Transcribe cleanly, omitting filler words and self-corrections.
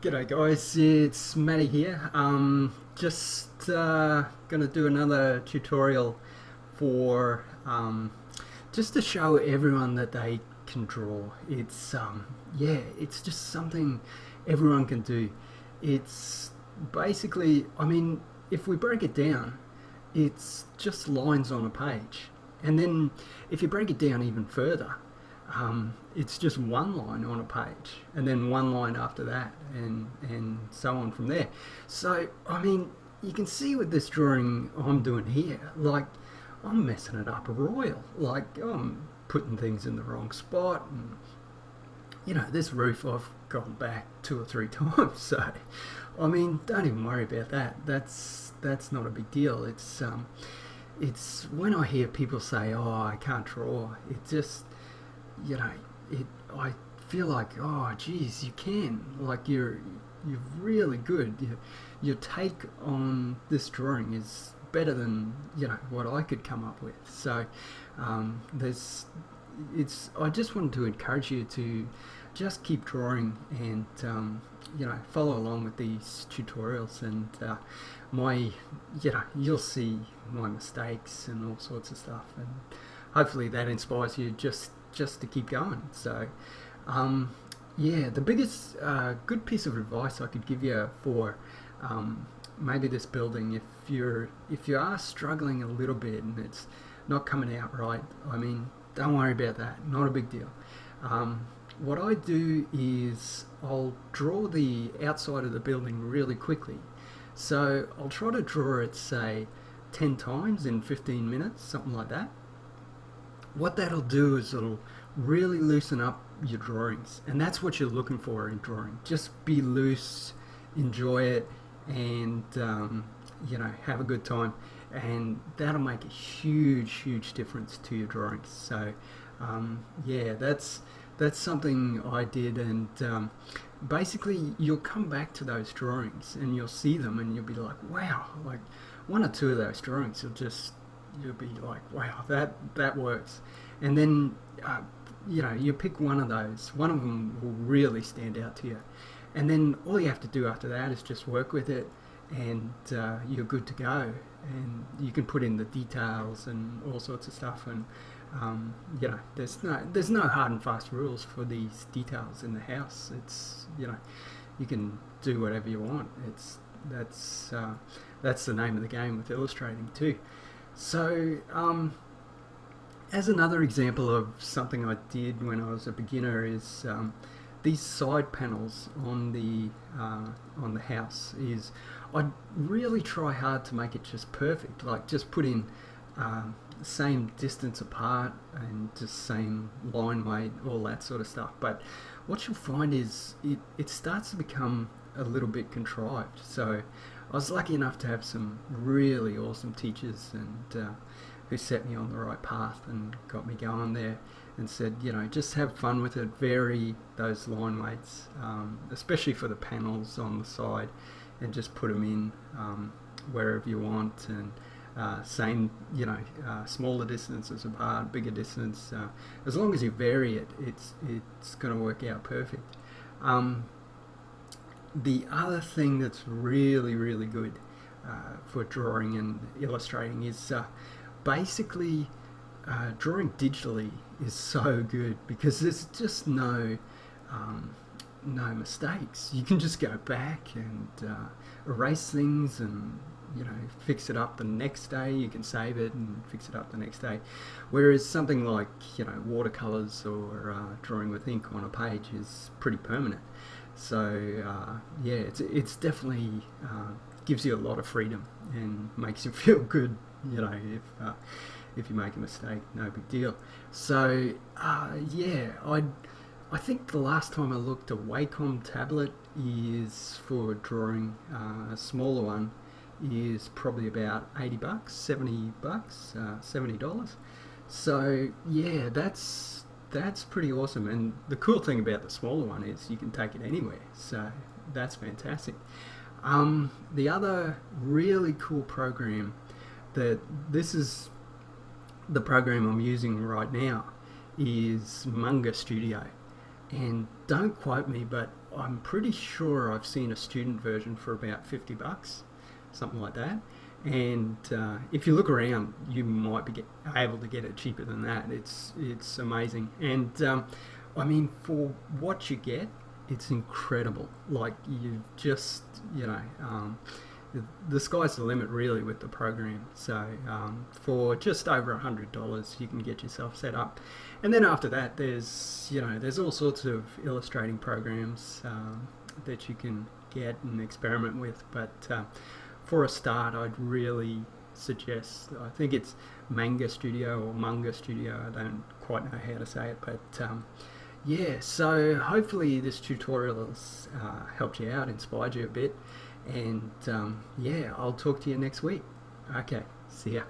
G'day guys, it's Matty here. Just gonna do another tutorial for just to show everyone that they can draw. It's just something everyone can do. It's basically, if we break it down, it's just lines on a page, and then if you break it down even further, it's just one line on a page and then one line after that, and so on from there. So you can see with this drawing I'm doing here, like I'm messing it up royal. Like I'm putting things in the wrong spot, and this roof I've gone back 2 or 3 times. So don't even worry about that. That's not a big deal. It's when I hear people say, "Oh, I can't draw," it just, I feel like, oh geez, you can, like you're really good. Your take on this drawing is better than what I could come up with. So there's it's I just wanted to encourage you to just keep drawing, and follow along with these tutorials, and my you'll see my mistakes and all sorts of stuff, and hopefully that inspires you just to keep going. So the biggest good piece of advice I could give you for maybe this building, if you are struggling a little bit and it's not coming out right, don't worry about that, not a big deal. What I do is I'll draw the outside of the building really quickly. So I'll try to draw it, say, 10 times in 15 minutes, something like that. What that'll do is it'll really loosen up your drawings, and that's what you're looking for in drawing. Just be loose, enjoy it, and have a good time, and that'll make a huge difference to your drawings. So that's something I did, and basically you'll come back to those drawings and you'll see them and you'll be like, wow, like 1 or 2 of those drawings you'll be like, wow, that works. And then you pick one of those, one of them will really stand out to you, and then all you have to do after that is just work with it, and you're good to go. And you can put in the details and all sorts of stuff, and there's no hard and fast rules for these details in the house. It's you can do whatever you want. That's the name of the game with illustrating too. So as another example of something I did when I was a beginner is these side panels on the house. Is I'd really try hard to make it just perfect, like just put in same distance apart and just same line weight, all that sort of stuff. But what you'll find is it starts to become a little bit contrived. So I was lucky enough to have some really awesome teachers, and who set me on the right path and got me going there, and said, just have fun with it, vary those line weights, especially for the panels on the side, and just put them in wherever you want, and same, smaller distances apart, bigger distance. As long as you vary it, it's going to work out perfect. The other thing that's really good for drawing and illustrating is basically drawing digitally is so good, because there's just no mistakes. You can just go back and erase things, and fix it up the next day. You can save it and fix it up the next day, whereas something like watercolors or drawing with ink on a page is pretty permanent. So it's definitely gives you a lot of freedom and makes you feel good. If you make a mistake, no big deal. So I think the last time I looked, a Wacom tablet is for drawing, a smaller one is probably about $80, $70. So that's pretty awesome. And the cool thing about the smaller one is you can take it anywhere. So that's fantastic. The other really cool program this is the program I'm using right now, is Manga Studio. And don't quote me, but I'm pretty sure I've seen a student version for about $50, something like that. And if you look around, you might be able to get it cheaper than that. It's amazing, and I mean, for what you get, it's incredible. Like, you just, the sky's the limit really with the program. So for just over $100, you can get yourself set up, and then after that, there's all sorts of illustrating programs that you can get and experiment with. But for a start, I'd really suggest, I think it's Manga Studio or Manga Studio, I don't quite know how to say it, but yeah, so hopefully this tutorial has helped you out, inspired you a bit, and yeah, I'll talk to you next week. Okay, see ya.